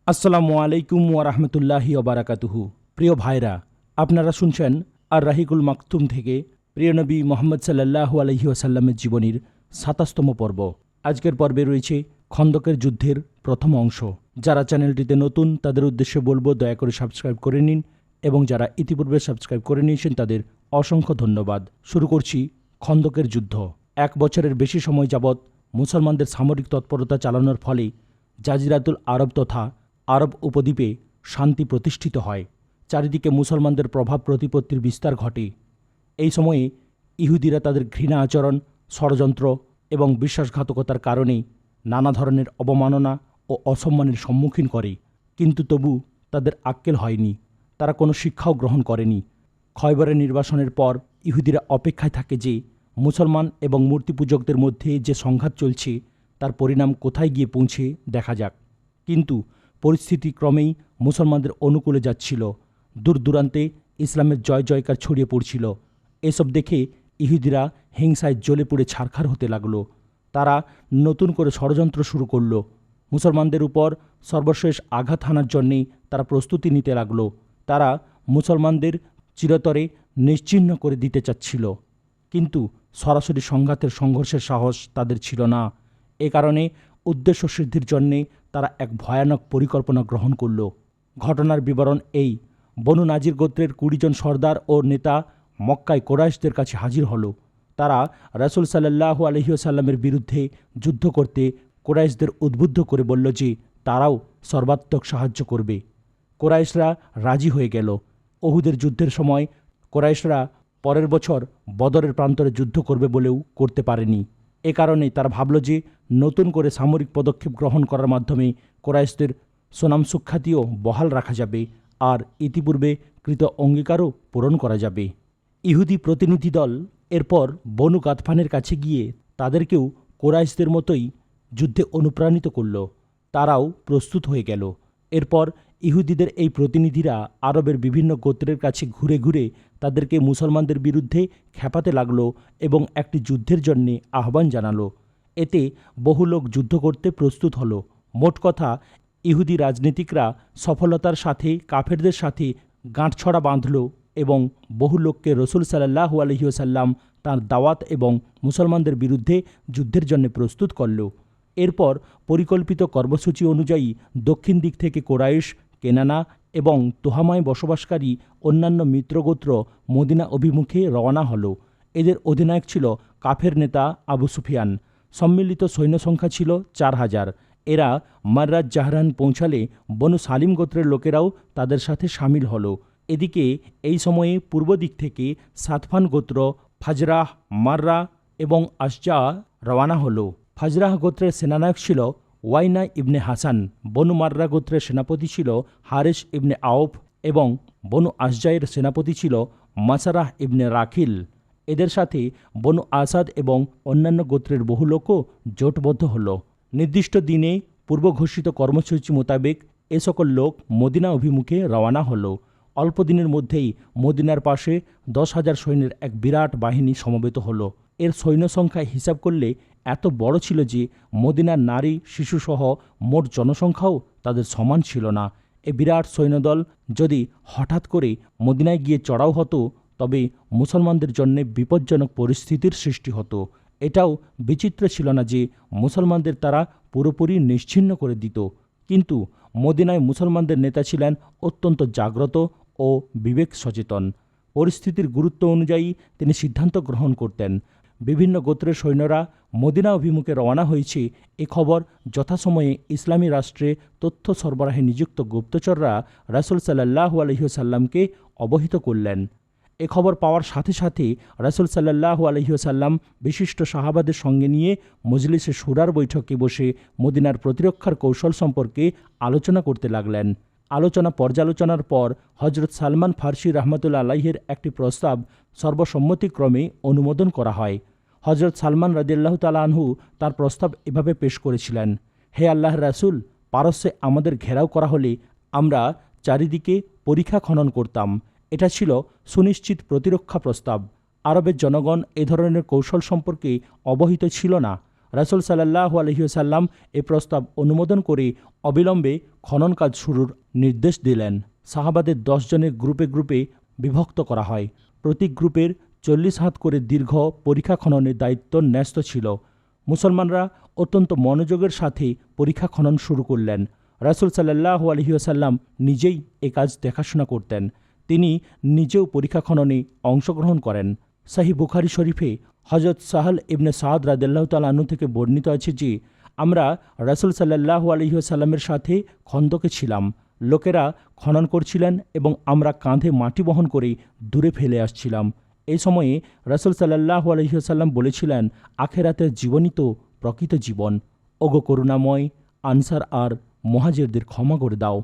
আসসালামু আলাইকুম ওয়ারাহমতুল্লাহি ওবারাকাতুহু। প্রিয় ভাইরা, আপনারা শুনছেন আর রাহিকুল মাকতুম থেকে প্রিয় নবী মোহাম্মদ সাল্লাল্লাহু আলাইহি ওয়াসাল্লামের জীবনীর ২৭তম পর্ব। আজকের পর্বে রয়েছে খন্দকের যুদ্ধের প্রথম অংশ। যারা চ্যানেলটিতে নতুন তাদের উদ্দেশ্যে বলবো, দয়া করে সাবস্ক্রাইব করে নিন, এবং যারা ইতিপূর্বে সাবস্ক্রাইব করে নিয়েছেন তাদের অসংখ্য ধন্যবাদ। শুরু করছি খন্দকের যুদ্ধ। ১ বছরের বেশি সময় যাবৎ মুসলমানদের সামরিক তৎপরতা চালানোর ফলে জাজিরাতুল আরব তথা আরব উপদ্বীপে শান্তি প্রতিষ্ঠিত হয়। চারিদিকে মুসলমানদের প্রভাব প্রতিপত্তির বিস্তার ঘটে। এই সময়ে ইহুদিরা তাদের ঘৃণা আচরণ, ষড়যন্ত্র এবং বিশ্বাসঘাতকতার কারণে নানা ধরনের অবমাননা ও অসম্মানের সম্মুখীন করে, কিন্তু তবু তাদের আক্কেল হয়নি। তারা কোনো শিক্ষাও গ্রহণ করেনি। খয়বরের নির্বাসনের পর ইহুদিরা অপেক্ষায় থাকে যে মুসলমান এবং মূর্তিপূজকদের মধ্যে যে সংঘাত চলছে তার পরিণাম কোথায় গিয়ে পৌঁছে দেখা যাক। কিন্তু পরিস্থিতি ক্রমেই মুসলমানদের অনুকূলে যাচ্ছিল। দূর দূরান্তে ইসলামের জয় জয়কার ছড়িয়ে পড়ছিল। এসব দেখে ইহুদিরা হিংসায় জ্বলে পুড়ে ছারখার হতে লাগলো। তারা নতুন করে ষড়যন্ত্র শুরু করল। মুসলমানদের উপর সর্বশেষ আঘাত হানার জন্যেই তারা প্রস্তুতি নিতে লাগলো। তারা মুসলমানদের চিরতরে নিশ্চিহ্ন করে দিতে চাচ্ছিল, কিন্তু সরাসরি সংঘর্ষের সাহস তাদের ছিল না। এ কারণে উদ্দেশ্য সিদ্ধির জন্যে তারা এক ভয়ানক পরিকল্পনা গ্রহণ করল। ঘটনার বিবরণ এই: বনু নাজির গোত্রের ২০ জন সর্দার ও নেতা মক্কায় কোরাইশদের কাছে হাজির হল। তারা রাসূল সাল্লাল্লাহু আলাইহি ওয়াসাল্লামের বিরুদ্ধে যুদ্ধ করতে কোরাইশদের উদ্বুদ্ধ করে বলল যে তারাও সর্বাত্মক সাহায্য করবে। কোরাইশরা রাজি হয়ে গেল। উহুদের যুদ্ধের সময় কোরাইশরা পরের বছর বদরের প্রান্তরে যুদ্ধ করবে বলেও করতে পারেনি। এ কারণে তারা ভাবল যে নতুন করে সামরিক পদক্ষেপ গ্রহণ করার মাধ্যমে কোরাইশদের সুনাম সুখ্যাতিও বহাল রাখা যাবে, আর ইতিপূর্বে কৃত অঙ্গীকারও পূরণ করা যাবে। ইহুদি প্রতিনিধি দল এরপর বনু গাতফানের কাছে গিয়ে তাদেরকেও কোরাইশদের মতোই যুদ্ধে অনুপ্রাণিত করল। তারাও প্রস্তুত হয়ে গেল। এরপর ইহুদিদের এই প্রতিনিধিরা আরবের বিভিন্ন গোত্রের কাছে ঘুরে ঘুরে তাদেরকে মুসলমানদের বিরুদ্ধে খেপাতে লাগলো এবং একটি যুদ্ধের জন্যে আহ্বান জানালো। এতে বহু লোক যুদ্ধ করতে প্রস্তুত হলো। মোট কথা, ইহুদি রাজনীতিকরা সফলতার সাথে কাফেরদের সাথে গাঁটছড়া বাঁধল এবং বহু লোককে রাসূল সাল্লাল্লাহু আলাইহি ওয়াসাল্লাম তাঁর দাওয়াত এবং মুসলমানদের বিরুদ্ধে যুদ্ধের জন্য প্রস্তুত করল। এরপর পরিকল্পিত কর্মসূচি অনুযায়ী দক্ষিণ দিক থেকে কোরাইশ, কেনানা এবং তোহামায় বসবাসকারী অন্যান্য মিত্রগোত্র মদিনা অভিমুখে রওনা হল। এদের অধিনায়ক ছিল কাফের নেতা আবু সুফিয়ান। সম্মিলিত সৈন্যসংখ্যা ছিল ৪,০০০। এরা মাররাজ জাহরান পৌঁছালে বনু সালিম গোত্রের লোকেরাও তাদের সাথে সামিল হল। এদিকে এই সময়ে পূর্ব দিক থেকে সাতফান গোত্র, ফাজরাহ, মাররা এবং আশজা রওয়ানা হল। ফাজরাহ গোত্রের সেনানায়ক ছিল ওয়াইনা ইবনে হাসান। বনু মাররা গোত্রের সেনাপতি ছিল হারিস ইবনে আউফ এবং বনু আশজায়ের সেনাপতি ছিল মাসারাহ ইবনে রাখিল। এদের সাথে বনু আসাদ এবং অন্যান্য গোত্রের বহু লোকও জোটবদ্ধ হল। নির্দিষ্ট দিনে পূর্বঘোষিত কর্মসূচি মোতাবেক এ সকল লোক মদিনা অভিমুখে রওয়ানা হল। অল্প দিনের মধ্যেই মদিনার পাশে ১০,০০০ সৈন্যের এক বিরাট বাহিনী সমবেত হল। এর সৈন্য সংখ্যায় হিসাব করলে এত বড় ছিল যে মদিনার নারী শিশুসহ মোট জনসংখ্যাও তাদের সমান ছিল না। এ বিরাট সৈন্যদল যদি হঠাৎ করে মদিনায় গিয়ে চড়াও হতো তবে মুসলমানদের জন্য বিপজ্জনক পরিস্থিতির সৃষ্টি হতো। এটাও বিচিত্র ছিল না যে মুসলমানদের তারা পুরোপুরি নিশ্চিহ্ন করে দিত, কিন্তু মদিনায় মুসলমানদের নেতা ছিলেন অত্যন্ত জাগ্রত ও বিবেক সচেতন। পরিস্থিতির গুরুত্ব অনুযায়ী তিনি সিদ্ধান্ত গ্রহণ করতেন। বিভিন্ন গোত্রের সৈন্যরা মদিনা অভিমুখে রওনা হয়েছে এ খবর যথাসময়ে ইসলামী রাষ্ট্রে তথ্য সরবরাহে নিযুক্ত গুপ্তচররা রাসূল সাল্লাল্লাহু আলাইহি ওয়াসাল্লামকে অবহিত করলেন। এ খবর পাওয়ার সাথে সাথে রাসূল সাল্লাল্লাহু আলাইহি ওয়াসাল্লাম বিশিষ্ট সাহাবাদের সঙ্গে নিয়ে মজলিসে শুরার বৈঠকে বসে মদিনার প্রতিরক্ষার কৌশল সম্পর্কে আলোচনা করতে লাগলেন। আলোচনা পর্যালোচনার পর হজরত সালমান ফার্সি রাহমাতুল্লাহ আলাইহির একটি প্রস্তাব সর্বসম্মতিক্রমে অনুমোদন করা হয়। হজরত সালমান রাদিয়াল্লাহু তাআলা আনহু তার প্রস্তাব এভাবে পেশ করেছিলেন: হে আল্লাহর রাসূল, পারস্যে আমাদের ঘেরাও করা হলে আমরা চারিদিকে পরিখা খনন করতাম। এটা ছিল সুনিশ্চিত প্রতিরক্ষা প্রস্তাব। আরবের জনগণ এ ধরনের কৌশল সম্পর্কে অবহিত ছিল না। রাসূল সাল্লাল্লাহু আলাইহি ওয়াসাল্লাম এ প্রস্তাব অনুমোদন করে অবিলম্বে খনন কাজ শুরুর নির্দেশ দিলেন। সাহাবাদের 10 জনের গ্রুপে গ্রুপে বিভক্ত করা হয়। প্রতি গ্রুপের 40 হাত করে দীর্ঘ পরীক্ষা খননের দায়িত্ব ন্যস্ত ছিল। মুসলমানরা অত্যন্ত মনোযোগের সাথে পরীক্ষা খনন শুরু করলেন। রাসূল সাল্লাল্লাহু আলাইহি ওয়াসাল্লাম নিজেই এ কাজ দেখাশোনা করতেন। তিনি নিজেও পরীক্ষা খননে অংশগ্রহণ করেন। সহিহ বুখারী শরীফে হযরত সাহল ইবনে সাদ রাদিয়াল্লাহু তাআলা আনহু থেকে বর্ণিত আছে যে, আমরা রাসূল সাল্লাল্লাহু আলাইহি ওয়াসাল্লামের সাথে খন্দকে ছিলাম। লোকেরা খনন করছিলেন এবং আমরা কাঁধে মাটি বহন করে দূরে ফেলে আসছিলাম। এই সময়ে রাসূল সাল্লাল্লাহু আলাইহি ওয়াসাল্লাম বলেছিলেন, আখেরাতের জীবনই তো প্রকৃত জীবন। ওগো করুণাময়, আনসার আর মুহাজিরদের ক্ষমা করে দাও।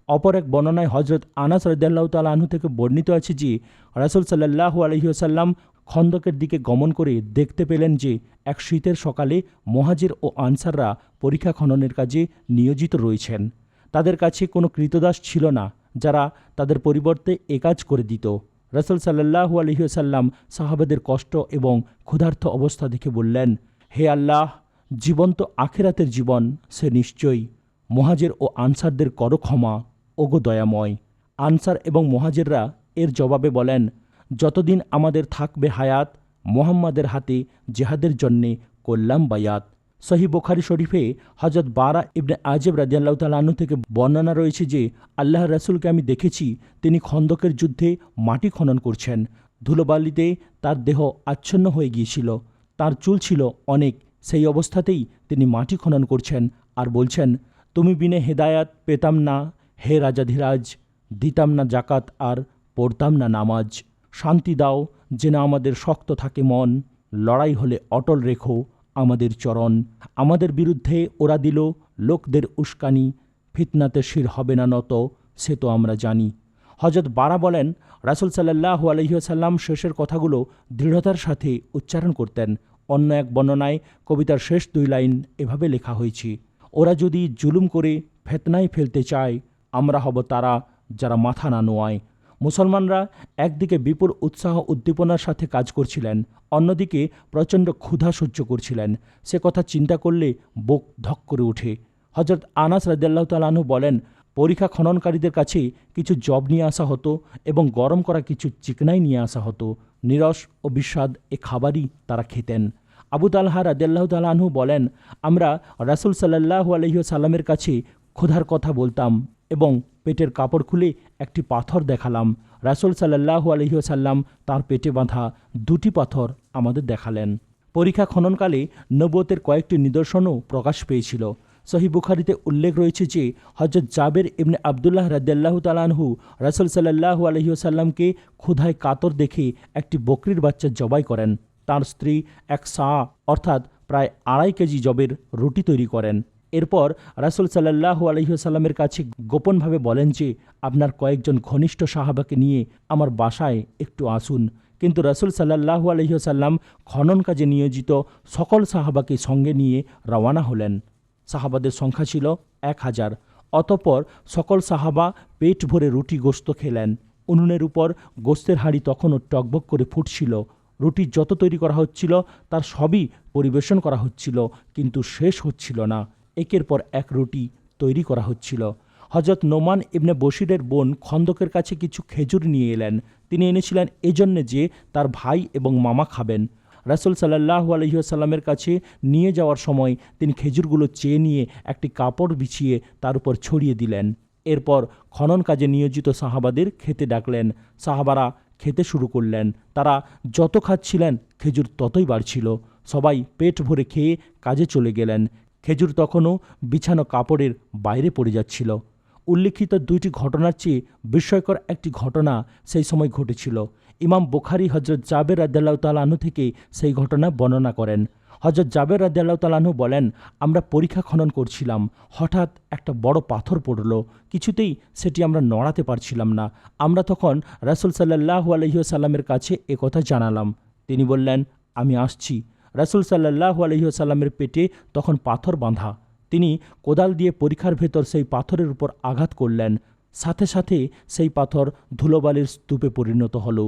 অপর এক বর্ণনায় হযরত আনাস রাদিয়াল্লাহু তাআলা আনহু থেকে বর্ণিত আছে যে, রাসূল সাল্লাল্লাহু আলাইহি ওয়াসাল্লাম খন্দকের দিকে গমন করে দেখতে পেলেন যে এক শীতের সকালে মুহাজির ও আনসাররা পরীক্ষা খননের কাজে নিয়োজিত রয়েছেন। তাদের কাছে কোনো কৃতদাস ছিল না যারা তাদের পরিবর্তে এ কাজ করে দিত। রাসূল সাল্লাল্লাহু আলাইহি ওয়াসাল্লাম সাহাবাদের কষ্ট এবং ক্ষুধার্ত অবস্থা দেখে বললেন, হে আল্লাহ, জীবন্ত আখিরাতের জীবন সে নিশ্চয়ই। মুহাজির ও আনসারদের করো ক্ষমা, ওগো দয়াময়। আনসার এবং মুহাজিররা এর জবাবে বলেন, যতদিন আমাদের থাকবে হায়াত, মুহাম্মাদের হাতে জেহাদের জন্যে করলাম বায়াত। সহিহ বুখারী শরীফে হযরত বারা ইবনে আযিব রাদিয়াল্লাহু তাআলা আনহু থেকে বর্ণনা রয়েছে যে, আল্লাহর রাসূলকে আমি দেখেছি তিনি খন্দকের যুদ্ধে মাটি খনন করছেন। ধুলোবালিতে তার দেহ আচ্ছন্ন হয়ে গিয়েছিল, তার চুল ছিল অনেক। সেই অবস্থাতেই তিনি মাটি খনন করছেন আর বলছেন, তুমি বিনে হেদায়াত পেতাম না হে রাজাধিরাজ, দিতাম না জাকাত আর পড়তাম না নামাজ। শান্তি দাও যেন আমাদের শক্ত থাকে মন, লড়াই হলে অটল রেখো আমাদের চরণ। আমাদের বিরুদ্ধে ওরা দিল লোকদের উস্কানি, ফিতনাতে শির হবে না নত সে তো আমরা জানি। হযরত বারা বলেন, রাসূল সাল্লাল্লাহু আলাইহি ওয়াসাল্লাম শেষের কথাগুলো দৃঢ়তার সাথে উচ্চারণ করতেন। অন্য এক বর্ণনায় কবিতার শেষ 2 লাইন এভাবে লেখা হয়েছে, ওরা যদি জুলুম করে ফিতনায় ফেলতে চায়, আমরা হব তারা যারা মাথা না নোয়ায়। মুসলমানরা একদিকে বিপুল উৎসাহ উদ্দীপনার সাথে কাজ করছিলেন, অন্যদিকে প্রচণ্ড ক্ষুধা সহ্য করছিলেন। সে কথা চিন্তা করলে বুক ধক করে ওঠে। হযরত আনাস রাদিয়াল্লাহু তাআলা আনহু বলেন, পরীক্ষা খননকারীদের কাছে কিছু জব নিয়ে আসা হতো এবং গরম করা কিছু চিকনাই নিয়ে আসা হতো। নিরস ও বিস্বাদ এ খাবারই তারা খেতেন। আবু তালহা রাদিয়াল্লাহু তাআলা আনহু বলেন, আমরা রাসূল সাল্লাল্লাহু আলাইহি ওয়াসাল্লামের কাছে ক্ষুধার কথা বলতাম এবং পেটের কাপড় খুলে একটি পাথর দেখালাম। রাসূল সাল্লাল্লাহু আলাইহি ওয়াসাল্লাম তার পেটে বাঁধা 2টি পাথর আমাদের দেখালেন। পরীক্ষা খননকালে নবুয়তের কয়েকটি নিদর্শনও প্রকাশ পেয়েছিল। সহিহ বুখারীতে উল্লেখ রয়েছে যে, হযরত জাবের ইবনে আব্দুল্লাহ রাদিয়াল্লাহু তাআলা আনহু রাসূল সাল্লাল্লাহু আলাইহি ওয়াসাল্লামকে ক্ষুধায় কাতর দেখে একটি বকরির বাচ্চা জবাই করেন। তার স্ত্রী এক সা অর্থাৎ প্রায় 2.5 কেজি জবের রুটি তৈরি করেন। এরপর রাসূল সাল্লাল্লাহু আলাইহি ওয়াসাল্লামের কাছে গোপনভাবে বলেন যে, আপনার কয়েকজন ঘনিষ্ঠ সাহাবাকে নিয়ে আমার বাসায় একটু আসুন। কিন্তু রাসূল সাল্লাল্লাহু আলাইহি ওয়াসাল্লাম খনন কাজে নিয়োজিত সকল সাহাবাকে সঙ্গে নিয়ে রওয়ানা হলেন। সাহাবাদের সংখ্যা ছিল 1000। অতঃপর সকল সাহাবা পেট ভরে রুটি গোশত খেলেন। উনুনের উপর গোশতের হাঁড়ি তখনও টকবক করে ফুটছিল। রুটি যত তৈরি করা হচ্ছিল তার সবই পরিবেশন করা হচ্ছিল, কিন্তু শেষ হচ্ছিল না। একের পর এক রুটি তৈরি করা হচ্ছিল। হযরত নোমান ইবনে বশিরের বোন খন্দকের কাছে কিছু খেজুর নিয়ে এলেন। তিনি এনেছিলেন এজন্যে যে তার ভাই এবং মামা খাবেন। রাসূল সাল্লাল্লাহু আলাইহি ওয়াসাল্লামের কাছে নিয়ে যাওয়ার সময় তিনি খেজুরগুলো চেয়ে নিয়ে একটি কাপড় বিছিয়ে তার উপর ছড়িয়ে দিলেন। এরপর খনন কাজে নিয়োজিত সাহাবাদের খেতে ডাকলেন। সাহাবারা খেতে শুরু করলেন। তারা যত খাচ্ছিলেন খেজুর ততই বাড়ছিল। সবাই পেট ভরে খেয়ে কাজে চলে গেলেন। খেজুর তখনও বিছানো কাপড়ের বাইরে পড়ে যাচ্ছিল। উল্লিখিত 2টি ঘটনার চেয়ে বিস্ময়কর একটি ঘটনা সেই সময় ঘটেছিল। ইমাম বুখারী হযরত জাবের রাদিয়াল্লাহু তাআলা আনহু থেকে সেই ঘটনা বর্ণনা করেন। হযরত জাবের রাদিয়াল্লাহু তাআলা আনহু বলেন, আমরা পরীক্ষা খনন করছিলাম, হঠাৎ একটা বড় পাথর পড়ল। কিছুতেই সেটি আমরা নড়াতে পারছিলাম না। আমরা তখন রাসূল সাল্লাল্লাহু আলাইহি ওয়াসাল্লামের কাছে একথা জানালাম। তিনি বললেন, আমি আসছি। রাসূল সাল্লাল্লাহু আলাইহি ওয়াসাল্লামের পেটে তখন পাথর বাঁধা। তিনি কোদাল দিয়ে পরীক্ষার ভেতর সেই পাথরের উপর আঘাত করলেন। সাথে সাথে সেই পাথর ধুলোবালির স্তূপে পরিণত হল।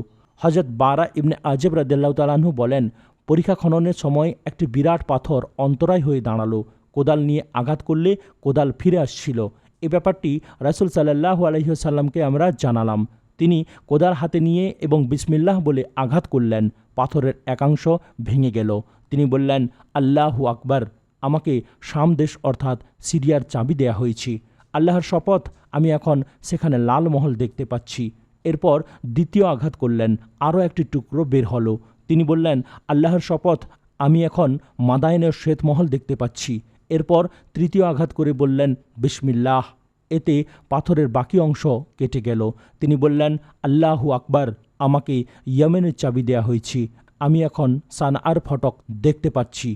হযরত বারা ইবনে আযিব রাদিয়াল্লাহু তাআলা আনহু বলেন, পরীক্ষা খননের সময় একটি বিরাট পাথর অন্তরায় হয়ে দাঁড়ালো। কোদাল নিয়ে আঘাত করলে কোদাল ফিরে আসছিল। এ ব্যাপারটি রাসূল সাল্লাল্লাহু আলাইহি ওয়াসাল্লামকে আমরা জানালাম। তিনি কোদাল হাতে নিয়ে এবং বিসমিল্লাহ বলে আঘাত করলেন। পাথরের একাংশ ভেঙে গেল। তিনি বললেন, আল্লাহু আকবার, আমাকে শাম দেশ অর্থাৎ সিরিয়ার চাবি দেয়া হয়েছে। আল্লাহর শপথ, আমি এখন সেখানে লাল মহল দেখতে পাচ্ছি। এরপর দ্বিতীয় আঘাত করলেন, আরও একটি টুকরো বের হলো। তিনি বললেন, আল্লাহর শপথ, আমি এখন মাদায়েনের শ্বেতমহল দেখতে পাচ্ছি। এরপর তৃতীয় আঘাত করে বললেন, বিসমিল্লাহ। এতে পাথরের বাকি অংশ কেটে গেল। তিনি বললেন, আল্লাহু আকবার, আমাকে ইয়েমেনের চাবি দেয়া হয়েছে। আমি এখন সানআর ফটক দেখতে পাচ্ছি।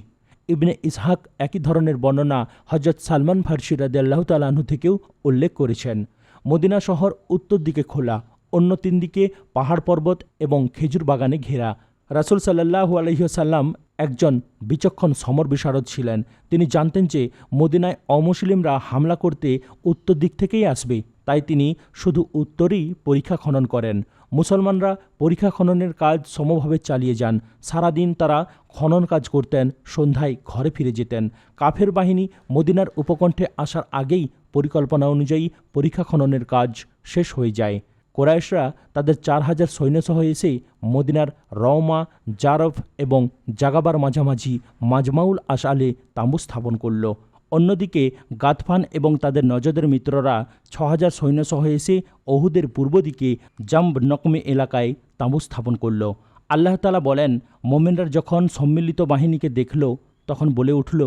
ইবনে ইসহাক একই ধরনের বর্ণনা হযরত সালমান ফারসি রাদিয়াল্লাহু তাআলা আনহু থেকেও উল্লেখ করেছেন। মদিনা শহর উত্তর দিকে খোলা, অন্য তিন দিকে পাহাড় পর্বত এবং খেজুর বাগানে ঘেরা। রাসূল সাল্লাল্লাহু আলাইহি ওয়াসাল্লাম একজন বিচক্ষণ সমর বিশারদ ছিলেন। তিনি জানতেন যে মদিনায় অমুসলিমরা হামলা করতে উত্তর দিক থেকেই আসবে, তাই তিনি শুধু উত্তরেই পরীক্ষা খনন করেন। মুসলমানরা পরীক্ষা খননের কাজ সমভাবে চালিয়ে যান। সারাদিন তারা খনন কাজ করতেন, সন্ধ্যায় ঘরে ফিরে যেতেন। কাফের বাহিনী মদিনার উপকণ্ঠে আসার আগেই পরিকল্পনা অনুযায়ী পরীক্ষা খননের কাজ শেষ হয়ে যায়। কোরাইশরা তাদের 4000 সৈন্যসহ এসে মদিনার রওমা, জারফ এবং জাগাবার মাঝামাঝি মাজমাউল আশআলে তাঁবু স্থাপন করল। অন্যদিকে গাতফান এবং তাদের নজদের মিত্ররা 6000 সৈন্যসহ এসে ওহুদের পূর্ব দিকে জাম্ব নকমে এলাকায় তাঁবু স্থাপন করল। আল্লাহ তাআলা বলেন, মোমেনরা যখন সম্মিলিত বাহিনীকে দেখল তখন বলে উঠল,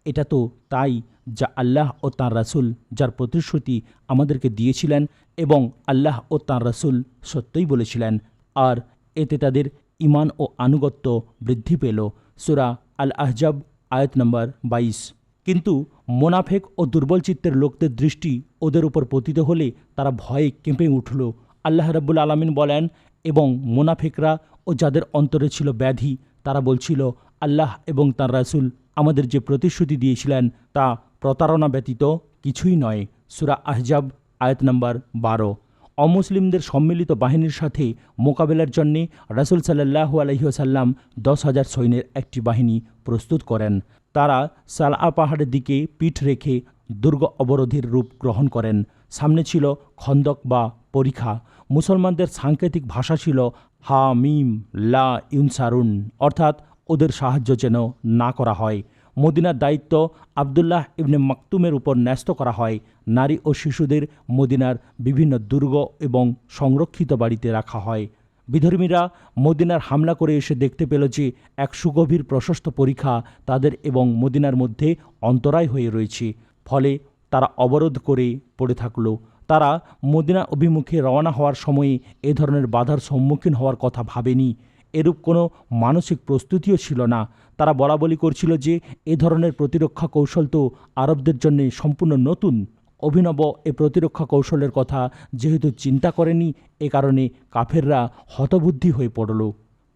এটা তো তাই যা আল্লাহ ও তাঁর রাসূল যার প্রতিশ্রুতি আমাদেরকে দিয়েছিলেন, এবং আল্লাহ ও তাঁর রাসূল সত্যই বলেছিলেন। আর এতে তাদের ঈমান ও আনুগত্য বৃদ্ধি পেল। সূরা আল আহজাব আয়াত নম্বর 22। কিন্তু মোনাফেক ও দুর্বল চিত্তের লোকদের দৃষ্টি ওদের উপর পতিত হলে তারা ভয়ে কেঁপে উঠল। আল্লাহ রাব্বুল আলামিন বলেন, এবং মোনাফেকরা ও যাদের অন্তরে ছিল ব্যাধি, তারা বলছিল, আল্লাহ এবং তাঁর রাসূল আমাদের যে প্রতিশ্রুতি দিয়েছিলেন তা প্রতারণা ব্যতীত কিছুই নয়। সূরা আহজাব আয়াত নম্বর 12। অমুসলিমদের সম্মিলিত বাহিনীর সাথে মোকাবেলার জন্যে রাসূল সাল্লাল্লাহু আলাইহি ওয়াসাল্লাম 10,000 সৈন্যের একটি বাহিনী প্রস্তুত করেন। তারা সালআ পাহাড়ের দিকে পিঠ রেখে দুর্গ অবরোধের রূপ গ্রহণ করেন। সামনে ছিল খন্দক বা পরিখা। মুসলমানদের সাংকেতিক ভাষা ছিল হা মিম লা ইউনসারুন, অর্থাৎ ওদের সাহায্য যেন না করা হয়। মদিনার দায়িত্ব আবদুল্লাহ ইবনে মাকতুমের উপর ন্যস্ত করা হয়। নারী ও শিশুদের মদিনার বিভিন্ন দুর্গ এবং সংরক্ষিত বাড়িতে রাখা হয়। বিধর্মীরা মদিনার হামলা করে এসে দেখতে পেল যে এক সুগভীর প্রশস্ত পরিখা তাদের এবং মদিনার মধ্যে অন্তরায় হয়ে রয়েছে। ফলে তারা অবরোধ করে পড়ে থাকল। তারা মদিনা অভিমুখে রওনা হওয়ার সময়ে এ ধরনের বাধার সম্মুখীন হওয়ার কথা ভাবেনি। এরূপ কোনো মানসিক প্রস্তুতিও ছিল না। তারা বলাবলি করছিল যে এ ধরনের প্রতিরক্ষা কৌশল তো আরবদের জন্য সম্পূর্ণ নতুন। অভিনব এ প্রতিরক্ষা কৌশলের কথা যেহেতু চিন্তা করেনি, এ কারণে কাফেররা হতবুদ্ধি হয়ে পড়ল।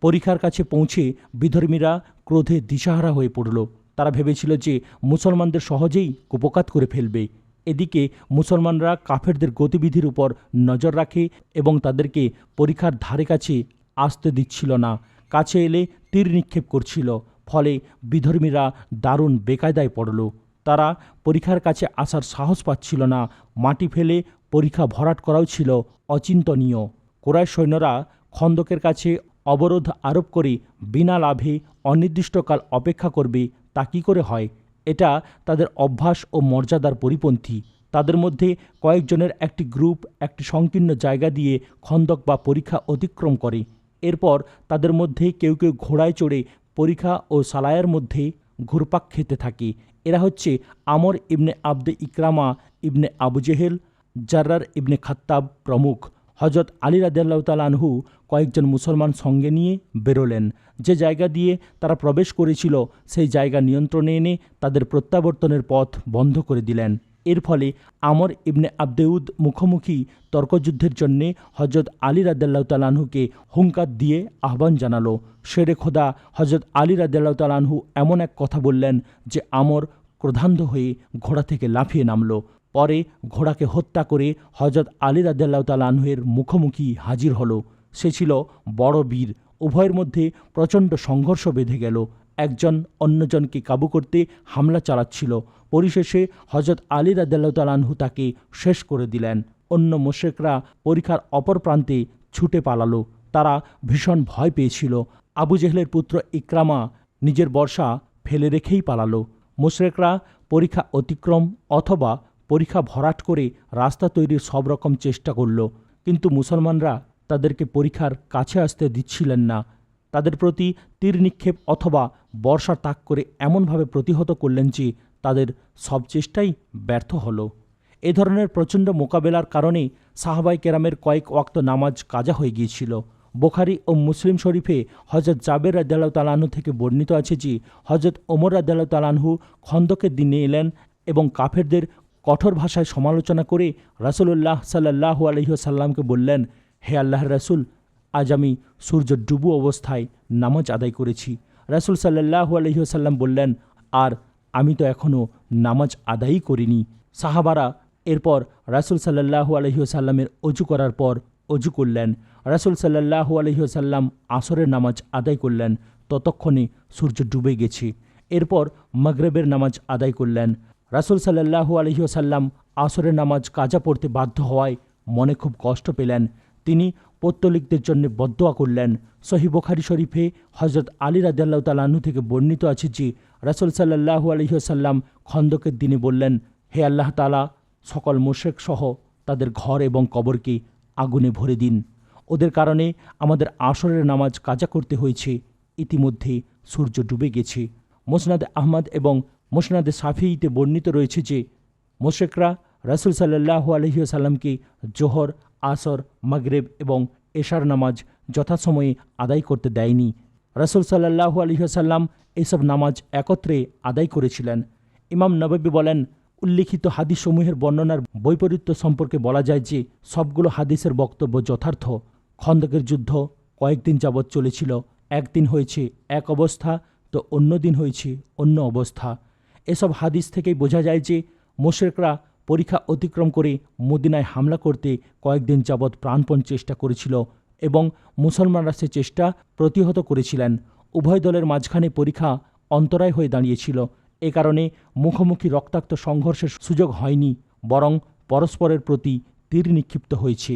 পরিখার কাছে পৌঁছে বিধর্মীরা ক্রোধে দিশাহারা হয়ে পড়ল। তারা ভেবেছিল যে মুসলমানদের সহজেই কুপকাত করে ফেলবে। এদিকে মুসলমানরা কাফেরদের গতিবিধির উপর নজর রাখে এবং তাদেরকে পরিখার ধারে কাছে আসতে দিচ্ছিল না। কাছে এলে তীর নিক্ষেপ করছিল। ফলে বিধর্মীরা দারুণ বেকায়দায় পড়ল। তারা পরিখার কাছে আসার সাহস পাচ্ছিল না। মাটি ফেলে পরিখা ভরাট করাও ছিল অচিন্তনীয়। কুরাইশ সৈন্যরা খন্দকের কাছে অবরোধ আরোপ করে বিনা লাভে অনির্দিষ্টকাল অপেক্ষা করবে, তা কী করে হয়? এটা তাদের অভ্যাস ও মর্যাদার পরিপন্থী। তাদের মধ্যে কয়েকজনের একটি গ্রুপ একটি সংকীর্ণ জায়গা দিয়ে খন্দক বা পরিখা অতিক্রম করে। এরপর তাদের মধ্যে কেউ কেউ ঘোড়ায় চড়ে পরিখা ও সালায়ের মধ্যে ঘুরপাক খেতে থাকে। এরা হচ্ছে আমর ইবনে আবদে ইকরামা ইবনে আবু জেহেল, জাররার ইবনে খাত্তাব প্রমুখ। হযরত আলী রাদিয়াল্লাহু তাআলা আনহু কয়েকজন মুসলমান সঙ্গে নিয়ে বেরোলেন। যে জায়গা দিয়ে তারা প্রবেশ করেছিল সেই জায়গা নিয়ন্ত্রণে এনে তাদের প্রত্যাবর্তনের পথ বন্ধ করে দিলেন। এর ফলে আমর ইবনে আবদেউদ মুখোমুখি তর্কযুদ্ধের জন্যে হযরত আলী রাদিয়াল্লাহু তাআলা আনহুকে হুঙ্কার দিয়ে আহ্বান জানালো। শেরে খোদা হযরত আলী রাদিয়াল্লাহু তাআলা আনহু এমন এক কথা বললেন যে আমর ক্রোধান্ধ হয়ে ঘোড়া থেকে লাফিয়ে নামল। পরে ঘোড়াকে হত্যা করে হযরত আলী রাদিয়াল্লাহু তাআলা আনহুর মুখোমুখি হাজির হলো। সে ছিল বড় বীর। উভয়ের মধ্যে প্রচণ্ড সংঘর্ষ বেঁধে গেল। একজন অন্যজনকে কাবু করতে হামলা চালাচ্ছিল। পরিশেষে হযরত আলী রাদিয়াল্লাহু তাআলা আনহু তাকে শেষ করে দিলেন। অন্য মুশরিকরা পরিখার অপর প্রান্তে ছুটে পালালো। তারা ভীষণ ভয় পেয়েছিল। আবু জেহলের পুত্র ইকরামা নিজের বর্শা ফেলে রেখেই পালালো। মুশরিকরা পরিখা অতিক্রম অথবা পরিখা ভরাট করে রাস্তা তৈরির সব রকম চেষ্টা করল, কিন্তু মুসলমানরা তাদেরকে পরিখার কাছে আসতে দিচ্ছিলেন না। তাদের প্রতি তীর নিক্ষেপ অথবা বর্ষা তাক করে এমনভাবে প্রতিহত করলেন যে তাদের সব চেষ্টাই ব্যর্থ হলো। এ ধরনের প্রচণ্ড মোকাবেলার কারণে সাহাবাই কেরামের কয়েক ওয়াক্ত নামাজ কাজা হয়ে গিয়েছিল। বুখারী ও মুসলিম শরীফে হযরত জাবের রাদিয়াল্লাহু তাআলা আনহু থেকে বর্ণিত আছে যে হযরত ওমর রাদিয়াল্লাহু তাআলা আনহু খন্দকের দিনে এলেন এবং কাফেরদের কঠোর ভাষায় সমালোচনা করে রাসূলুল্লাহ সাল্লাল্লাহু আলাইহি ওয়াসাল্লামকে বললেন, হে আল্লাহর রাসূল, আজ আমি সূর্য ডুবু অবস্থায় নামাজ আদায় করেছি। রাসূল সাল্লাল্লাহু আলাইহি ওয়াসাল্লাম বললেন, আর আমি তো এখনও নামাজ আদায়ই করিনি। সাহাবারা এরপর রাসূল সাল্লাল্লাহু আলাইহি ওয়াসাল্লামের অজু করার পর অজু করলেন। রাসূল সাল্লাল্লাহু আলাইহি ওয়াসাল্লাম আসরের নামাজ আদায় করলেন। ততক্ষণে সূর্য ডুবে গেছে। এরপর মাগরিবের নামাজ আদায় করলেন। রাসূল সাল্লাল্লাহু আলাইহি ওয়াসাল্লাম আসরের নামাজ কাজা পড়তে বাধ্য হওয়ায় মনে খুব কষ্ট পেলেন। তিনি পৌত্তলিকদের জন্য বদদোয়া করলেন। সহিহ বুখারী শরীফে হযরত আলী রাদিয়াল্লাহু তাআলা আনহু থেকে বর্ণিত আছে যে রাসূল সাল্লাল্লাহু আলাইহি ওয়াসাল্লাম খন্দকের দিনে বললেন, হে আল্লাহ তাআলা, সকল মুশরিক সহ তাদের ঘর এবং কবরকে আগুনে ভরে দিন। ওদের কারণে আমাদের আসরের নামাজ কাজা করতে হয়েছে। ইতিমধ্যে সূর্য ডুবে গেছে। মুসনাদে আহমদ এবং মুসনাদে শাফিঈতে বর্ণিত রয়েছে যে মুশরিকরা রাসূল সাল্লাল্লাহু আলাইহি ওয়াসাল্লামকে জোহর, আসর, মাগরিব এবং এশার নামাজ যথাসময়ে আদায় করতে দেয়নি। রাসূল সাল্লাল্লাহু আলাইহি ওয়াসাল্লাম এসব নামাজ একত্রে আদায় করেছিলেন। ইমাম নববী বলেন, উল্লিখিত হাদিসসমূহের বর্ণনার বৈপরীত্য সম্পর্কে বলা যায় যে সবগুলো হাদিসের বক্তব্য যথার্থ। খন্দকের যুদ্ধ কয়েকদিন যাবৎ চলেছিল। একদিন হয়েছে এক অবস্থা তো অন্য দিন হয়েছে অন্য অবস্থা। এসব হাদিস থেকেই বোঝা যায় যে মুশরিকরা পরিখা অতিক্রম করে মদিনায় হামলা করতে কয়েকদিন যাবৎ প্রাণপণ চেষ্টা করেছিল এবং মুসলমানরা সে চেষ্টা প্রতিহত করেছিলেন। উভয় দলের মাঝখানে পরিখা অন্তরায় হয়ে দাঁড়িয়েছিল। এ কারণে মুখোমুখি রক্তাক্ত সংঘর্ষের সুযোগ হয়নি, বরং পরস্পরের প্রতি তীর নিক্ষিপ্ত হয়েছে।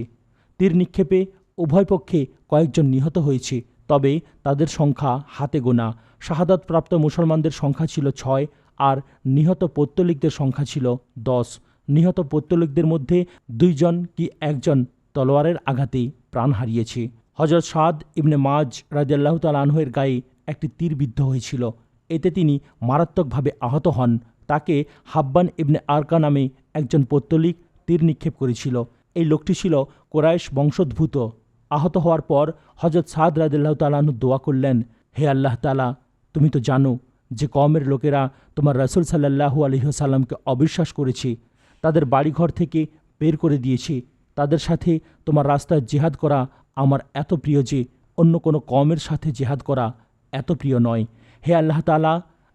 তীর নিক্ষেপে উভয় পক্ষে কয়েকজন নিহত হয়েছে, তবে তাদের সংখ্যা হাতে গোনা। শাহাদাতপ্রাপ্ত মুসলমানদের সংখ্যা ছিল 6 আর নিহত পৌত্তলিকদের সংখ্যা ছিল 10। নিহত পৌত্তলিকদের মধ্যে 2 জন কি 1 জন তলোয়ারের আঘাতে প্রাণ হারিয়েছে। হযরত সাদ ইবনে মাজ রাদিয়াল্লাহু তাআলা আনহুর গায়ে একটি তীর বিদ্ধ হয়েছিল। এতে তিনি মারাত্মকভাবে আহত হন। তাকে হাব্বান ইবনে আরকা নামে একজন পৌত্তলিক তীর নিক্ষেপ করেছিল। এই লোকটি ছিল কুরাইশ বংশোদ্ভূত। আহত হওয়ার পর হযরত সাদ রাদিয়াল্লাহু তাআলা আনহু দোয়া করলেন, হে আল্লাহ তাআলা, তুমি তো জানো যে কওমের লোকেরা তোমার রাসূল সাল্লাল্লাহু আলাইহি ওয়াসাল্লামকে অবিশ্বাস করেছে, তাদের বাড়িঘর থেকে বের করে দিয়েছে। তাদের সাথে তোমার রাস্তায় জিহাদ করা আমার এত প্রিয় যে অন্য কোনো কওমের সাথে জিহাদ করা এত প্রিয় নয়। হে আল্লাহ তাআলা,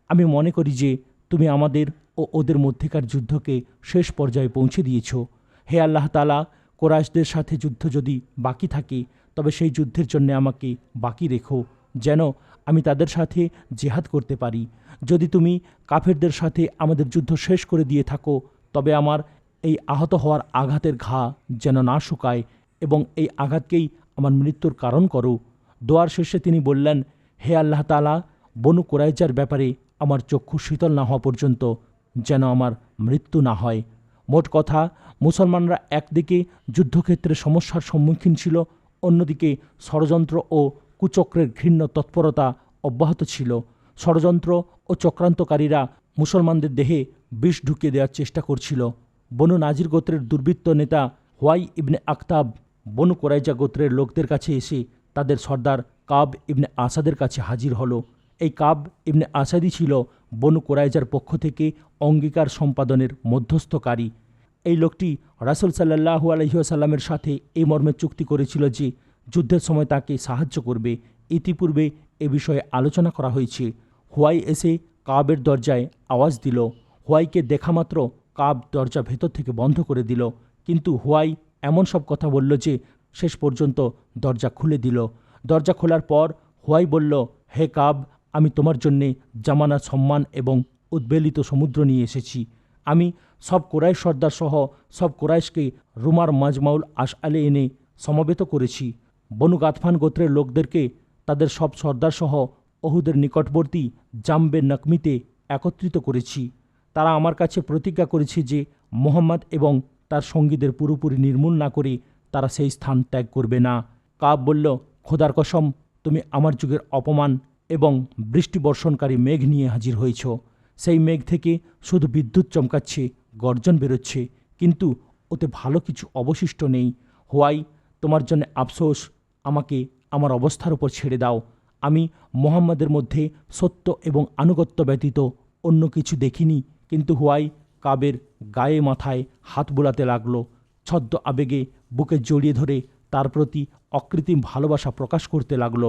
আমি মনে করি যে তুমি আমাদের ও ওদের মধ্যেকার যুদ্ধকে শেষ পর্যায়ে পৌঁছে দিয়েছ। হে আল্লাহ তাআলা, কুরাইশদের সাথে যুদ্ধ যদি বাকি থাকে তবে সেই যুদ্ধের জন্য আমাকে বাকি রেখো, যেন আমি তাদের সাথে জিহাদ করতে পারি। যদি তুমি কাফেরদের সাথে আমাদের যুদ্ধ শেষ করে দিয়ে থাকো তবে আমার এই আহত হওয়ার আঘাতের ঘা যেন না শুকায় এবং এই আঘাতকেই আমার মৃত্যুর কারণ করো। দোয়ার শেষে তিনি বললেন, হে আল্লাহ তাআলা, বনু কুরাইজার ব্যাপারে আমার চক্ষু শীতল না হওয়া পর্যন্ত যেন আমার মৃত্যু না হয়। মোট কথা, মুসলমানরা একদিকে যুদ্ধক্ষেত্রে সমস্যার সম্মুখীন ছিল, অন্যদিকে ষড়যন্ত্র ও কুচক্রের ঘৃণ্য তৎপরতা অব্যাহত ছিল। ষড়যন্ত্র ও চক্রান্তকারীরা মুসলমানদের দেহে বিষ ঢুকিয়ে দেওয়ার চেষ্টা করছিল। বনু নাজির গোত্রের দুর্বৃত্ত নেতা হুয়াই ইবনে আখতাব বনু কুরাইজা গোত্রের লোকদের কাছে এসে তাদের সর্দার কাব ইবনে আসাদের কাছে হাজির হলো। এই কাব ইবনে আসাদই ছিল বনু কুরাইজার পক্ষ থেকে অঙ্গীকার সম্পাদনের মধ্যস্থকারী। এই লোকটি রাসূল সাল্লাল্লাহু আলাইহি ওয়াসাল্লামের সাথে এই মর্মে চুক্তি করেছিল যে যুদ্ধের সময় তাকে সাহায্য করবে। ইতিপূর্বে এ বিষয়ে আলোচনা করা হয়েছে। হুয়াই এসে কাবের দরজায় আওয়াজ দিল। হুয়াইকে দেখামাত্র কাব দরজা ভেতর থেকে বন্ধ করে দিল, কিন্তু হুয়াই এমন সব কথা বলল যে শেষ পর্যন্ত দরজা খুলে দিল। দরজা খোলার পর হুয়াই বলল, হে কাব, আমি তোমার জন্যে জামানা, সম্মান এবং উদ্বেলিত সমুদ্র নিয়ে এসেছি। আমি সব কোরাইশ সর্দার সহ সব কোরাইশকে রুমার মাজমাউল আশআলে এনে সমবেত করেছি। বনু গাতফান গোত্রের লোকদেরকে তাদের সব সর্দার সহ অহুদের নিকটবর্তী জামবে নকমিতে একত্রিত করেছি। তারা আমার কাছে প্রতিজ্ঞা করেছে যে মোহাম্মদ এবং তার সঙ্গীদের পুরোপুরি নির্মূল না করে তারা সেই স্থান ত্যাগ করবে না। কাব বলল, খোদার কসম, তুমি আমার যুগের অপমান এবং বৃষ্টি বর্ষণকারী মেঘ নিয়ে হাজির হয়েছ। সেই মেঘ থেকে শুধু বিদ্যুৎ চমকাচ্ছে, গর্জন বেরোচ্ছে, কিন্তু ওতে ভালো কিছু অবশিষ্ট নেই। হুয়াই, তোমার জন্য আফসোস, আমাকে আমার অবস্থার উপর ছেড়ে দাও। আমি মোহাম্মদের মধ্যে সত্য এবং আনুগত্য ব্যতীত অন্য কিছু দেখিনি। কিন্তু হুয়াই কাবের গায়ে মাথায় হাত বোলাতে লাগল। ছদ্ম আবেগে বুকে জড়িয়ে ধরে তার প্রতি অকৃত্রিম ভালোবাসা প্রকাশ করতে লাগল।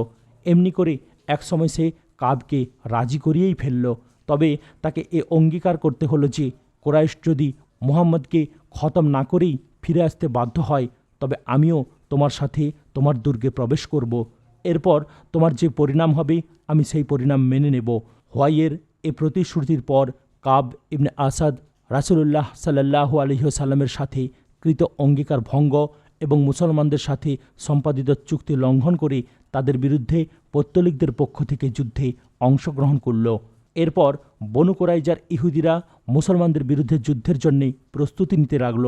এমনি করে একসময় সে কাবকে রাজি করিয়েই ফেলল। তবে তাকে এ অঙ্গীকার করতে হলো যে কোরাইশ যদি মুহাম্মদকে খতম না করেই ফিরে আসতে বাধ্য হয়, তবে আমিও তোমার সাথে তোমার দুর্গে প্রবেশ করব। এরপর তোমার যে পরিণাম হবে আমি সেই পরিণাম মেনে নেব। হুয়াইয়ের এ প্রতিশ্রুতির পর কাব ইবনে আসাদ রাসূলুল্লাহ সাল্লাল্লাহু আলাইহি ওয়াসাল্লামের সাথে কৃত অঙ্গীকার ভঙ্গ এবং মুসলমানদের সাথে সম্পাদিত চুক্তি লঙ্ঘন করে তাদের বিরুদ্ধে পৌত্তলিকদের পক্ষ থেকে যুদ্ধে অংশগ্রহণ করল। এরপর বনু কুরাইজার ইহুদিরা মুসলমানদের বিরুদ্ধে যুদ্ধের জন্যে প্রস্তুতি নিতে লাগল।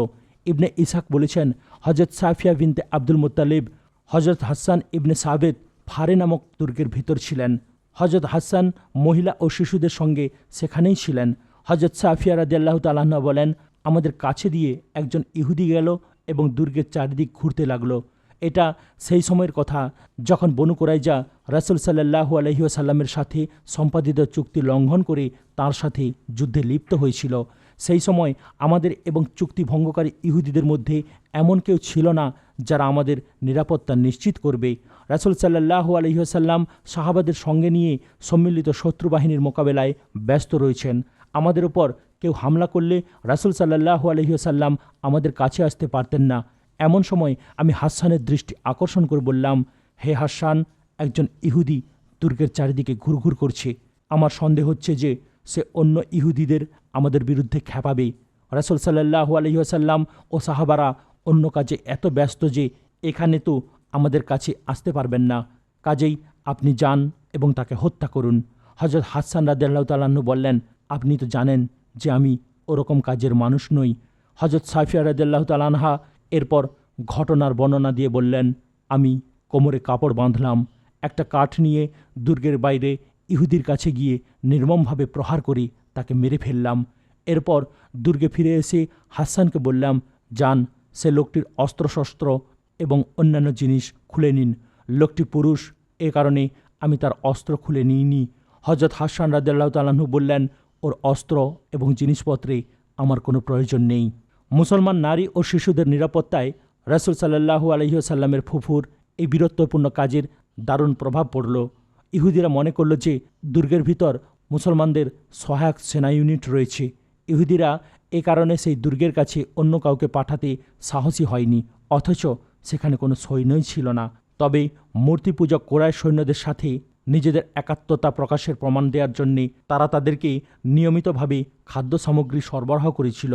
ইবনে ইসহাক বলেছেন, হজরত সাফিয়া বিনতে আব্দুল মুত্তালিব, হজরত হাসান ইবনে সাবেত ফারে নামক দুর্গের ভিতর ছিলেন। হজরত হাসান মহিলা ও শিশুদের সঙ্গে সেখানেই ছিলেন। হজরত সাফিয়া রাদিয়াল্লাহু তাআলা আনহা বলেন, আমাদের কাছে দিয়ে একজন ইহুদি গেল এবং দুর্গের চারিদিক ঘুরতে লাগলো। এটা সেই সময়ের কথা যখন বনু কুরাইজা রাসূল সাল্লাল্লাহু আলাইহি ওয়াসাল্লামের সাথে সম্পাদিত চুক্তি লঙ্ঘন করে তার সাথে যুদ্ধে লিপ্ত হয়েছিল। সেই সময় আমাদের এবং চুক্তি ভঙ্গকারী ইহুদিদের মধ্যে এমন কেউ ছিল না যারা আমাদের নিরাপত্তা নিশ্চিত করবে। রাসূল সাল্লাল্লাহু আলাইহি ওয়াসাল্লাম সাহাবাদের সঙ্গে নিয়ে সম্মিলিত শত্রু বাহিনীর মোকাবেলায় ব্যস্ত রয়েছেন। আমাদের উপর কেউ হামলা করলে রাসূল সাল্লাল্লাহু আলাইহি ওয়াসাল্লাম আমাদের কাছে আসতে পারতেন না। এমন সময় আমি হাসানের দৃষ্টি আকর্ষণ করে বললাম, হে হাসান, একজন ইহুদি দুর্গের চারিদিকে ঘুরঘুর করছে। আমার সন্দেহ হচ্ছে যে সে অন্য ইহুদিদের আমাদের বিরুদ্ধে খেপাবে। রাসূল সাল্লাল্লাহু আলাইহি ওয়াসাল্লাম ও সাহাবারা অন্য কাজে এত ব্যস্ত যে এখানে তো আমাদের কাছে আসতে পারবেন না। কাজেই আপনি যান এবং তাকে হত্যা করুন। হযরত হাসান রাদিয়াল্লাহু তাআলা আনহু বললেন, আপনি তো জানেন যে আমি ওরকম কাজের মানুষ নই। হযরত সাফিয়া রাদিয়াল্লাহু তাআলা আনহা এরপর ঘটনার বর্ণনা দিয়ে বললেন, আমি কোমরে কাপড় বাঁধলাম, একটা কাঠ নিয়ে দুর্গের বাইরে ইহুদির কাছে গিয়ে নির্মমভাবে প্রহার করে তাকে মেরে ফেললাম। এরপর দুর্গে ফিরে এসে হাসানকে বললাম, যান, সে লোকটির অস্ত্রশস্ত্র এবং অন্যান্য জিনিস খুলে নিন। লোকটি পুরুষ, এ কারণে আমি তার অস্ত্র খুলে নিইনি। হযরত হাসান রাদিয়াল্লাহু তাআলা আনহু বললেন, ওর অস্ত্র এবং জিনিসপত্রে আমার কোনো প্রয়োজন নেই। মুসলমান নারী ও শিশুদের নিরাপত্তায় রাসূল সাল্লাল্লাহু আলাইহি ওয়াসাল্লামের ফুফুর এই বীরত্বপূর্ণ কাজের দারুণ প্রভাব পড়ল। ইহুদিরা মনে করল যে দুর্গের ভিতর মুসলমানদের সহায়ক সেনা ইউনিট রয়েছে। ইহুদিরা এ কারণে সেই দুর্গের কাছে অন্য কাউকে পাঠাতে সাহসী হয়নি, অথচ সেখানে কোনো সৈন্যই ছিল না। তবে মূর্তিপূজক কোরাইশ সৈন্যদের সাথে নিজেদের একাত্মতা প্রকাশের প্রমাণ দেওয়ার জন্যে তারা তাদেরকে নিয়মিতভাবে খাদ্য সামগ্রী সরবরাহ করেছিল।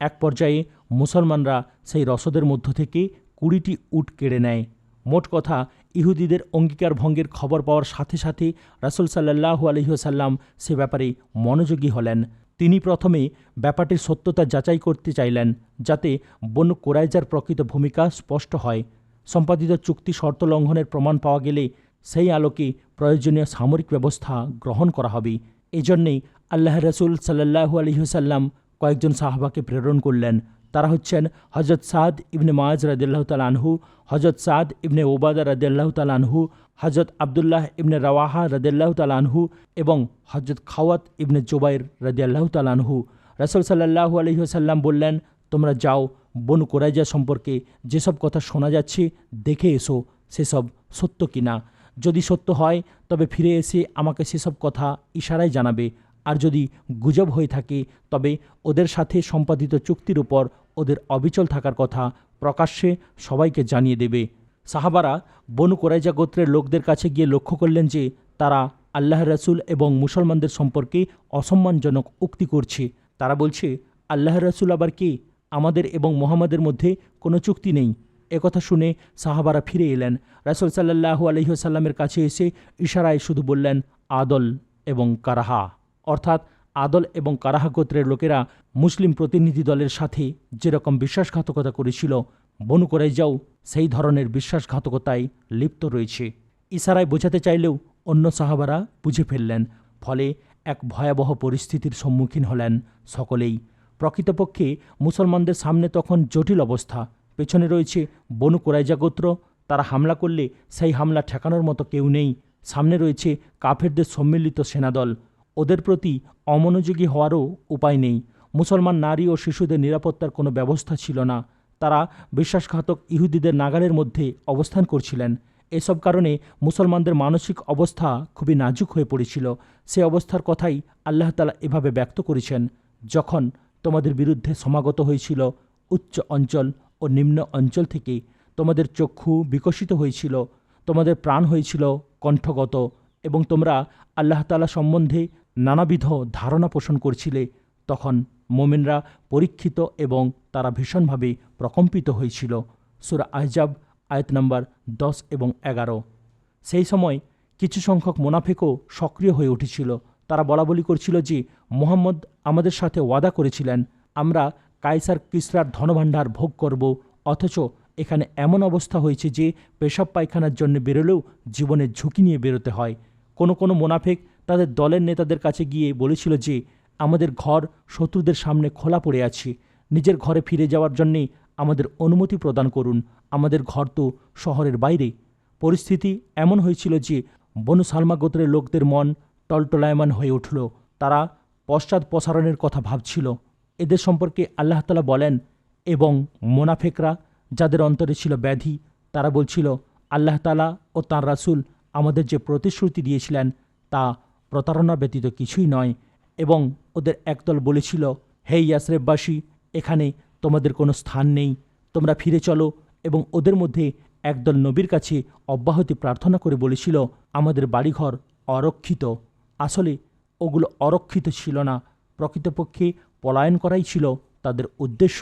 এক পর্যায়ে মুসলমানরা সেই রসদের মধ্য থেকে 20টি উট কেড়ে নেয়। মোট কথা, ইহুদিদের অঙ্গীকার ভঙ্গের খবর পাওয়ার সাথে সাথে রাসূল সাল্লাল্লাহু আলাইহি ওয়াসাল্লাম সে ব্যাপারে মনোযোগী হলেন। তিনি প্রথমে ব্যাপারটির সত্যতা যাচাই করতে চাইলেন, যাতে বনু কুরাইজার প্রকৃত ভূমিকা স্পষ্ট হয়। সম্পাদিত চুক্তি শর্ত লঙ্ঘনের প্রমাণ পাওয়া গেলে সেই আলোকে প্রয়োজনীয় সামরিক ব্যবস্থা গ্রহণ করা হবে। এজন্যেই আল্লাহ রাসূল সাল্লাল্লাহু আলাইহি ওয়াসাল্লাম কয়েকজন সাহাবাকে প্রেরণ করলেন। তারা হচ্ছেন হযরত সাদ ইবনে মুআজ রাদিয়াল্লাহু তাআলা আনহু, হযরত সাদ ইবনে উবাদা রাদিয়াল্লাহু তাআলা আনহু, হযরত আব্দুল্লাহ ইবনে রাওয়াহা রাদিয়াল্লাহু তাআলা আনহু এবং হযরত খাওয়াত ইবনে জুবাইর রাদিয়াল্লাহু তাআলা আনহু। রাসূল সাল্লাল্লাহু আলাইহি ওয়াসাল্লাম বললেন, তোমরা যাও, বনু কুরাইজা সম্পর্কে যেসব কথা শোনা যাচ্ছে দেখে এসো সেসব সত্য কিনা। যদি সত্য হয় তবে ফিরে এসে আমাকে সেসব কথা ইশারায় জানাবে, আর যদি গুজব হয়ে থাকে তবে ওদের সাথে সম্পাদিত চুক্তির উপর ওদের অবিচল থাকার কথা প্রকাশ্যে সবাইকে জানিয়ে দেবে। সাহাবারা বনু কোরাইজা গোত্রের লোকদের কাছে গিয়ে লক্ষ্য করলেন যে তারা আল্লাহর রাসূল এবং মুসলমানদের সম্পর্কে অসম্মানজনক উক্তি করছে। তারা বলছে, আল্লাহর রাসূল আবার কে? আমাদের এবং মুহাম্মাদের মধ্যে কোনো চুক্তি নেই। একথা শুনে সাহাবারা ফিরে এলেন। রাসূল সাল্লাল্লাহু আলাইহি ওয়াসাল্লামের কাছে এসে ইশারায় শুধু বললেন, আদল এবং কারাহা, অর্থাৎ আদল এবং কারাহা গোত্রের লোকেরা মুসলিম প্রতিনিধি দলের সাথে যেরকম বিশ্বাসঘাতকতা করেছিল, বনু কোরাইজাও সেই ধরনের বিশ্বাসঘাতকতায় লিপ্ত রয়েছে। ইশারায় বোঝাতে চাইলেও অন্য সাহাবারা বুঝে ফেললেন। ফলে এক ভয়াবহ পরিস্থিতির সম্মুখীন হলেন সকলেই। প্রকৃতপক্ষে মুসলমানদের সামনে তখন জটিল অবস্থা। পেছনে রয়েছে বনু কোরাইজা গোত্র, তারা হামলা করলে সেই হামলা ঠেকানোর মতো কেউ নেই। সামনে রয়েছে কাফেরদের সম্মিলিত সেনাদল, ওদের প্রতি অমনোযোগী হওয়ারও উপায় নেই। মুসলমান নারী ও শিশুদের নিরাপত্তার কোনো ব্যবস্থা ছিল না। তারা বিশ্বাসঘাতক ইহুদিদের নাগালের মধ্যে অবস্থান করছিলেন। এসব কারণে মুসলমানদের মানসিক অবস্থা খুবই নাজুক হয়ে পড়েছিল। সে অবস্থার কথাই আল্লাহ তাআলা এভাবে ব্যক্ত করেছেন, যখন তোমাদের বিরুদ্ধে সমাগত হয়েছিল উচ্চ অঞ্চল ও নিম্ন অঞ্চল থেকে, তোমাদের চক্ষু বিকশিত হয়েছিল, তোমাদের প্রাণ হয়েছিল কণ্ঠগত, এবং তোমরা আল্লাহ তাআলা সম্বন্ধে নানাবিধ ধারণা পোষণ করছিলে। তখন মোমেনরা পরীক্ষিত এবং তারা ভীষণভাবে প্রকম্পিত হয়েছিল। সূরা আহজাব আয়াত নম্বর 10 এবং 11। সেই সময় কিছু সংখ্যক মুনাফিকও সক্রিয় হয়ে উঠেছিল। তারা বলাবলি করছিল যে মুহাম্মদ আমাদের সাথে ওয়াদা করেছিলেন, আমরা কায়সার কিসরার ধনভাণ্ডার ভোগ করব, অথচ এখানে এমন অবস্থা হয়েছে যে পেশাব পায়খানার জন্য বেরোলেও জীবনের ঝুঁকি নিয়ে বেরোতে হয়। কোনো কোনো মুনাফিক তাদের দলের নেতাদের কাছে গিয়ে বলেছিল যে আমাদের ঘর শত্রুদের সামনে খোলা পড়ে আছে, নিজের ঘরে ফিরে যাওয়ার জন্যে আমাদের অনুমতি প্রদান করুন, আমাদের ঘর তো শহরের বাইরে। পরিস্থিতি এমন হয়েছিল যে বনু সালমা গোত্রের লোকদের মন টলটলায়মান হয়ে উঠল। তারা পশ্চাৎপসারণের কথা ভাবছিল। এদের সম্পর্কে আল্লাহ তাআলা বলেন, এবং মোনাফেকরা যাদের অন্তরে ছিল ব্যাধি, তারা বলছিল, আল্লাহ তাআলা ও তাঁর রাসূল আমাদের যে প্রতিশ্রুতি দিয়েছিলেন তা প্রতারণা ব্যতীত কিছুই নয়। এবং ওদের একদল বলেছিল, হে ইয়াসরেববাসী, এখানে তোমাদের কোনো স্থান নেই, তোমরা ফিরে চলো। এবং ওদের মধ্যে একদল নবীর কাছে অব্যাহতি প্রার্থনা করে বলেছিল, আমাদের বাড়িঘর অরক্ষিত। আসলে ওগুলো অরক্ষিত ছিল না, প্রকৃতপক্ষে পলায়ন করাই ছিল তাদের উদ্দেশ্য।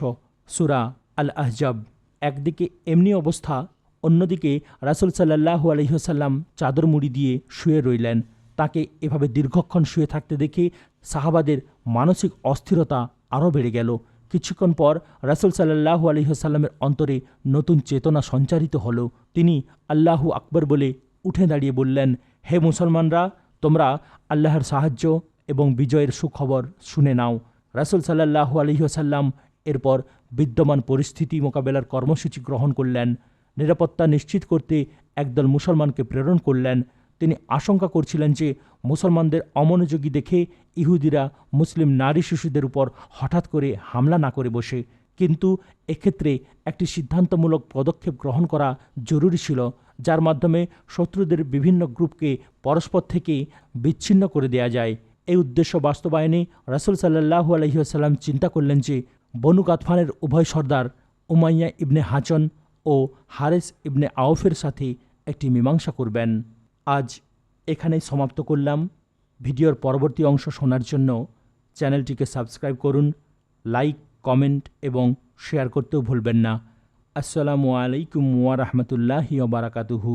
সূরা আল আহজাব। একদিকে এমনি অবস্থা, অন্যদিকে রাসূল সাল্লাল্লাহু আলাইহি ওয়াসাল্লাম চাদর মুড়ি দিয়ে শুয়ে রইলেন। তাকে এভাবে দীর্ঘক্ষণ শুয়ে থাকতে দেখে সাহাবাদের মানসিক অস্থিরতা আরও বেড়ে গেল। কিছুক্ষণ পর রাসূল সাল্লাল্লাহু আলাইহি ওয়াসাল্লামের অন্তরে নতুন চেতনা সঞ্চারিত হল। তিনি আল্লাহু আকবার বলে উঠে দাঁড়িয়ে বললেন, হে মুসলমানরা, তোমরা আল্লাহর সাহায্য এবং বিজয়ের সুখবর শুনে নাও। রাসূল সাল্লাল্লাহু আলাইহি ওয়াসাল্লাম এরপর বিদ্যমান পরিস্থিতি মোকাবেলার কর্মসূচি গ্রহণ করলেন। নিরাপত্তা নিশ্চিত করতে একদল মুসলমানকে প্রেরণ করলেন। তিনি আশঙ্কা করছিলেন যে মুসলমানদের অমনোযোগী দেখে ইহুদিরা মুসলিম নারী শিশুদের উপর হঠাৎ করে হামলা না করে বসে। কিন্তু এক্ষেত্রে একটি সিদ্ধান্তমূলক পদক্ষেপ গ্রহণ করা জরুরি ছিল, যার মাধ্যমে শত্রুদের বিভিন্ন গ্রুপকে পরস্পর থেকে বিচ্ছিন্ন করে দেয়া যায়। এই উদ্দেশ্য বাস্তবায়নে রাসূল সাল্লাল্লাহু আলাইহি ওয়াসাল্লাম চিন্তা করলেন যে বনু গাতফানের উভয় সর্দার উমাইয়া ইবনে হাচন ও হারেস ইবনে আউফের সাথে একটি মীমাংসা করবেন। আজ এখানেই সমাপ্ত করলাম। ভিডিওর পরবর্তী অংশ শোনার জন্য চ্যানেলটিকে সাবস্ক্রাইব করুন, লাইক, কমেন্ট এবং শেয়ার করতেও ভুলবেন না। আসসালামু আলাইকুম ওয়া রাহমাতুল্লাহি ওয়া বারাকাতুহু।